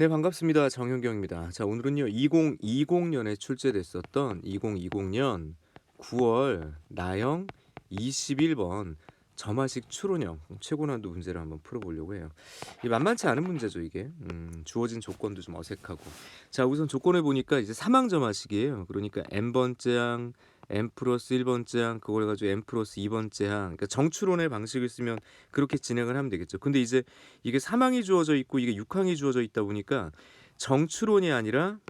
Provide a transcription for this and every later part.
네, 반갑습니다. 정현경입니다. 자, 오늘은요, 2020년에 출제됐었던 2020년 9월 나형 21번 점화식 추론형 최고난도 문제를 한번 풀어보려고 해요. 이 만만치 않은 문제죠, 이게. 주어진 조건도 좀 어색하고. 자, 우선 조건을 보니까 이제 사망 점화식이에요. 그러니까 n번째 항, n 플러스 1번째 항, 그걸 가지고 n 플러스 2번째 항. 그러니까 정추론의 방식을 쓰면 그렇게 진행을 하면 되겠죠. 근데 이제 이게 사망이 주어져 있고 이게 육항이 주어져 있다 보니까 정추론이 아니라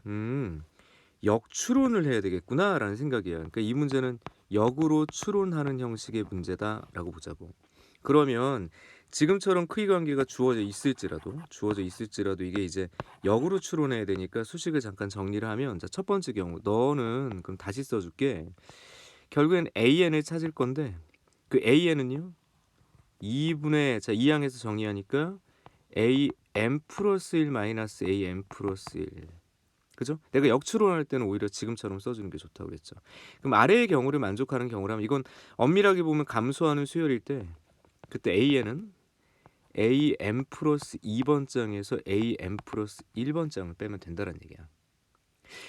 역추론을 해야 되겠구나라는 생각이에요. 그러니까 이 문제는 역으로 추론하는 형식의 문제다라고 보자고. 그러면 지금처럼 크기 관계가 주어져 있을지라도 이게 이제 역으로 추론해야 되니까 수식을 잠깐 정리를 하면, 자, 첫 번째 경우 너는 그럼 다시 써줄게. 결국엔 AN을 찾을 건데 그 AN은요 2분의, 자, 2항에서 정의하니까 AM 플러스 1 마이너스 AM 플러스 1. 그죠? 내가 역추론할 때는 오히려 지금처럼 써주는 게 좋다고 그랬죠. 그럼 아래의 경우를 만족하는 경우라면, 이건 엄밀하게 보면 감소하는 수열일 때 그때 AN은 AM 플러스 2번 장에서 AM 플러스 1번 장을 빼면 된다는 얘기야.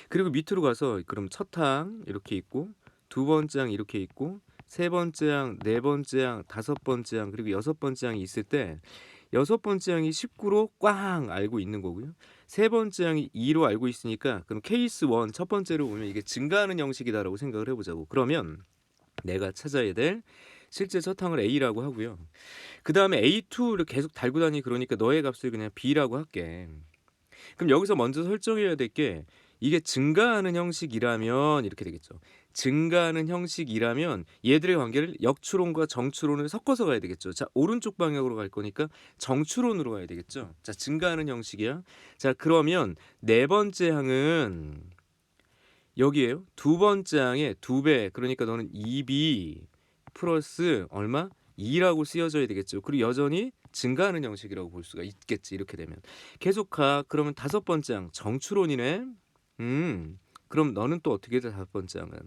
그리고 밑으로 가서 그럼 첫 항 이렇게 있고 두 번째 항 이렇게 있고 세 번째 항, 네 번째 항, 다섯 번째 항, 그리고 여섯 번째 항이 있을 때 여섯 번째 항이 19로 꽝 알고 있는 거고요. 세 번째 항이 2로 알고 있으니까 그럼 케이스 1 첫 번째로 보면 이게 증가하는 형식이다라고 생각을 해보자고. 그러면 내가 찾아야 될 실제 첫 항을 A라고 하고요. 그 다음에 A2를 계속 달고 다니, 그러니까 너의 값을 그냥 B라고 할게. 그럼 여기서 먼저 설정해야 될 게, 이게 증가하는 형식이라면 이렇게 되겠죠. 증가하는 형식이라면 얘들의 관계를 역추론과 정추론을 섞어서 가야 되겠죠. 자, 오른쪽 방향으로 갈 거니까 정추론으로 가야 되겠죠. 자, 증가하는 형식이야. 자, 그러면 네 번째 항은 여기에요. 두 번째 항의 두 배. 그러니까 너는 2B 플러스 얼마? 2라고 쓰여져야 되겠죠. 그리고 여전히 증가하는 형식이라고 볼 수가 있겠지. 이렇게 되면 계속 가. 그러면 다섯 번째 항 정추론이네. 그럼 너는 또 어떻게 돼? 다섯 번째 항은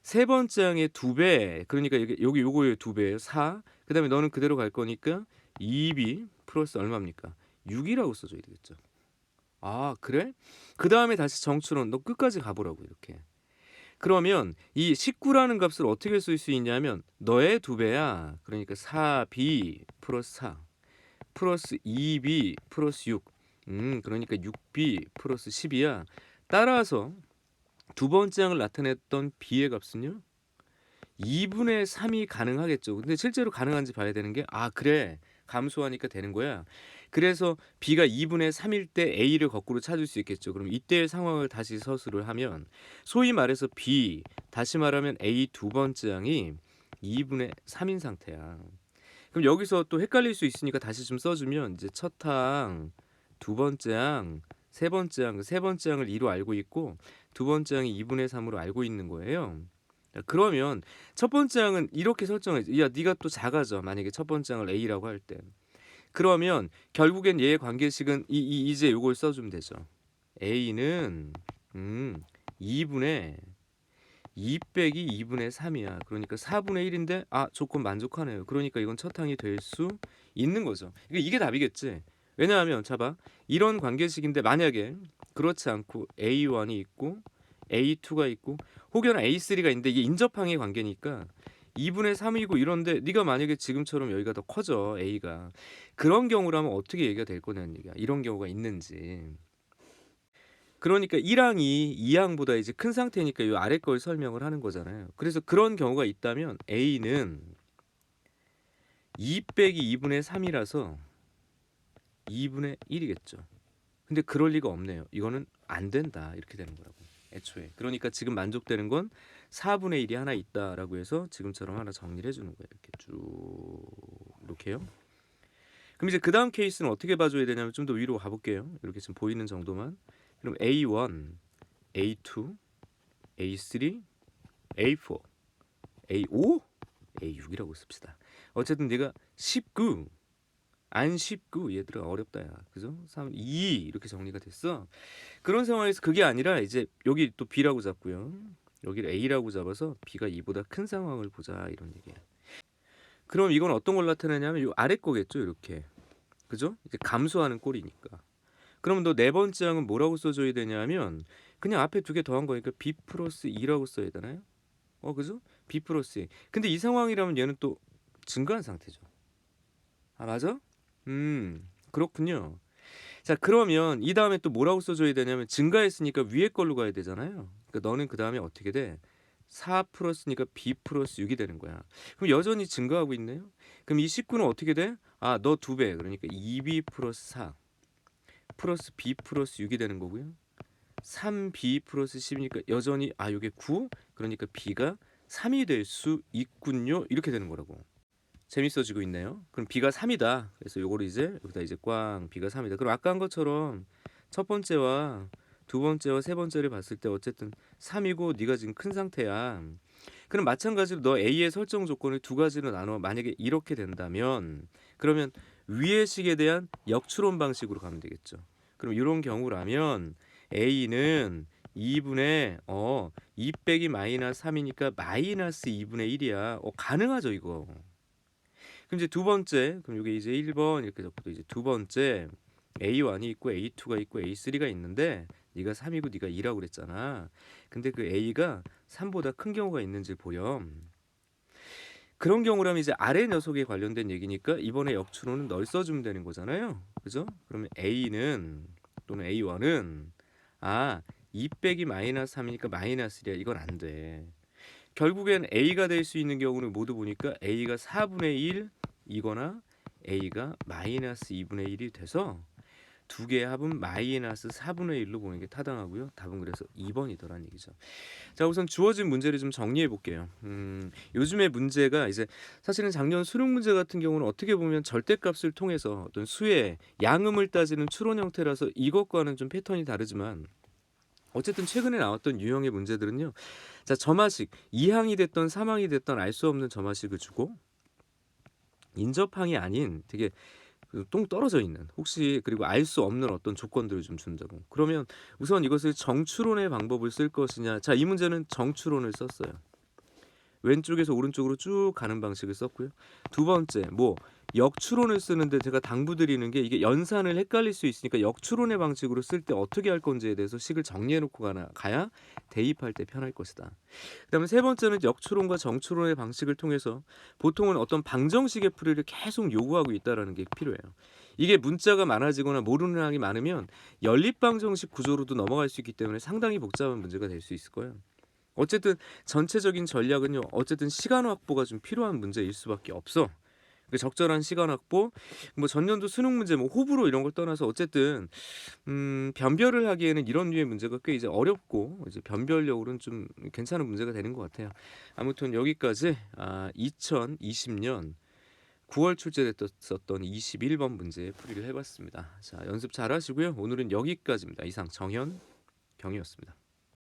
세 번째 항의 두 배. 그러니까 여기 요거의 두 배예요. 4. 그다음에 너는 그대로 갈 거니까 2B 플러스 얼마입니까? 6이라고 써줘야 되겠죠. 아, 그래? 그 다음에 다시 정추론 너 끝까지 가보라고 이렇게. 그러면 이 19라는 값을 어떻게 쓸 수 있냐면 너의 두 배야. 그러니까 4b 플러스 4 플러스 2b 플러스 6. 그러니까 6b 플러스 10이야. 따라서 두 번째 항을 나타냈던 b의 값은요 2분의 3이 가능하겠죠. 근데 실제로 가능한지 봐야 되는 게, 아, 그래, 감소하니까 되는 거야. 그래서 b가 2분의 3일 때 a를 거꾸로 찾을 수 있겠죠. 그럼 이때의 상황을 다시 서술을 하면 소위 말해서 b, 다시 말하면 a 두 번째 항이 2분의 3인 상태야. 그럼 여기서 또 헷갈릴 수 있으니까 다시 좀 써주면, 이제 첫 항, 두 번째 항, 세 번째 항, 세 번째 항을 2로 알고 있고 두 번째 항이 2분의 3으로 알고 있는 거예요. 자, 그러면 첫 번째 항은 이렇게 설정해. 야, 네가 또 작아져. 만약에 첫 번째 항을 A라고 할 때. 그러면 결국엔 얘의 관계식은 이제 요걸 써주면 되죠. A는 2분의 2 빼기 2분의 3이야. 그러니까 4분의 1인데, 아, 조건 만족하네요. 그러니까 이건 첫 항이 될 수 있는 거죠. 이게 답이겠지. 왜냐하면 봐봐. 이런 관계식인데 만약에 그렇지 않고 A1이 있고 A2가 있고 혹여나 A3가 있는데 이게 인접항의 관계니까 2분의 3이고 이런데 네가 만약에 지금처럼 여기가 더 커져 A가, 그런 경우라면 어떻게 얘기가 될 거냐는 얘기야. 이런 경우가 있는지. 그러니까 1항이 2항보다 이제 큰 상태니까 이 아래 걸 설명을 하는 거잖아요. 그래서 그런 경우가 있다면 A는 2 빼기 2분의 3이라서 2분의 1이겠죠. 근데 그럴 리가 없네요. 이거는 안 된다. 이렇게 되는 거라고. 애초에. 그러니까 지금 만족되는 건 4분의 1이 하나 있다라고 해서 지금처럼 하나 정리를 해주는 거예요. 이렇게 쭉 이렇게요. 그럼 이제 그 다음 케이스는 어떻게 봐줘야 되냐면 좀 더 위로 가볼게요. 이렇게 지금 보이는 정도만. 그럼 A1, A2, A3, A4, A5, A6이라고 씁시다. 어쨌든 네가 19, 안 19, 얘들아 어렵다 야. 그죠? 3, 2 이렇게 정리가 됐어. 그런 상황에서 그게 아니라 이제 여기 또 B라고 잡고요. 여기를 A라고 잡아서 B가 2보다 큰 상황을 보자 이런 얘기야. 그럼 이건 어떤 걸 나타내냐면 이 아래 거겠죠, 이렇게. 그죠? 이제 감소하는 꼴이니까. 그럼 너 네 번째 항은 뭐라고 써줘야 되냐면 그냥 앞에 두 개 더한 거니까 b 플러스 2라고 써야 되나요? 그죠? b 플러스 2. 근데 이 상황이라면 얘는 또 증가한 상태죠. 아, 맞아? 그렇군요. 자, 그러면 이 다음에 또 뭐라고 써줘야 되냐면 증가했으니까 위에 걸로 가야 되잖아요. 그러니까 너는 그 다음에 어떻게 돼? 4 플러스니까 b 플러스 6이 되는 거야. 그럼 여전히 증가하고 있네요. 그럼 이 19는 어떻게 돼? 아, 너 2배. 그러니까 2b 플러스 4 플러스 b 플러스 6이 되는 거고요. 3b 플러스 10이니까 여전히 이게 9? 그러니까 b가 3이 될 수 있군요. 이렇게 되는 거라고. 재밌어지고 있네요. 그럼 b가 3이다. 그래서 요거를 이제 여기다 이제 꽝 b가 3이다. 그럼 아까 한 것처럼 첫 번째와 두 번째와 세 번째를 봤을 때 어쨌든 3이고 네가 지금 큰 상태야. 그럼 마찬가지로 너 A의 설정 조건을 두 가지로 나눠 만약에 이렇게 된다면 그러면 위의 식에 대한 역추론 방식으로 가면 되겠죠. 그럼 이런 경우라면 A는 2분의 2 빼기 마이너스 3이니까 마이너스 2분의 1이야. 가능하죠 이거. 그럼 이제 두 번째, 그럼 이게 이제 1번 이렇게 적고 이제 두 번째 A1이 있고 A2가 있고 A3가 있는데 네가 3이고 네가 2라고 그랬잖아. 근데 그 A가 3보다 큰 경우가 있는지 보렴. 그런 경우라면 이제 아래 녀석에 관련된 얘기니까 이번에 역추론은 널 써주면 되는 거잖아요. 그죠? 그러면 A는 또는 A1은 2 빼기 마이너스 3이니까 마이너스 1이야. 이건 안 돼. 결국엔 A가 될 수 있는 경우는 모두 보니까 A가 4분의 1이거나 A가 마이너스 2분의 1이 돼서 두 개의 합은 마이너스 4분의 1로 보는 게 타당하고요. 답은 그래서 2번이더란 얘기죠. 자, 우선 주어진 문제를 좀 정리해 볼게요. 요즘의 문제가 이제 사실은 작년 수능 문제 같은 경우는 어떻게 보면 절대값을 통해서 어떤 수의 양음을 따지는 추론 형태라서 이것과는 좀 패턴이 다르지만 어쨌든 최근에 나왔던 유형의 문제들은요. 자, 점화식 2항이 됐던 3항이 됐던 알 수 없는 점화식을 주고 인접항이 아닌 되게 똥 떨어져 있는 혹시 그리고 알 수 없는 어떤 조건들을 좀 준다고. 그러면 우선 이것을 정추론의 방법을 쓸 것이냐. 자, 이 문제는 정추론을 썼어요. 왼쪽에서 오른쪽으로 쭉 가는 방식을 썼고요. 두 번째, 역추론을 쓰는데 제가 당부드리는 게 이게 연산을 헷갈릴 수 있으니까 역추론의 방식으로 쓸 때 어떻게 할 건지에 대해서 식을 정리해 놓고 가야 대입할 때 편할 것이다. 그다음에 세 번째는 역추론과 정추론의 방식을 통해서 보통은 어떤 방정식의 풀이를 계속 요구하고 있다라는 게 필요해요. 이게 문자가 많아지거나 모르는 항이 많으면 연립방정식 구조로도 넘어갈 수 있기 때문에 상당히 복잡한 문제가 될 수 있을 거예요. 어쨌든 전체적인 전략은요. 어쨌든 시간 확보가 좀 필요한 문제일 수밖에 없어. 그 적절한 시간 확보, 전년도 수능 문제, 호불호 이런 걸 떠나서 어쨌든 변별을 하기에는 이런 류의 문제가 꽤 이제 어렵고 이제 변별력으로는 좀 괜찮은 문제가 되는 것 같아요. 아무튼 여기까지 2020년 9월 출제됐었던 21번 문제 풀이를 해봤습니다. 자, 연습 잘 하시고요. 오늘은 여기까지입니다. 이상 정현 경이었습니다.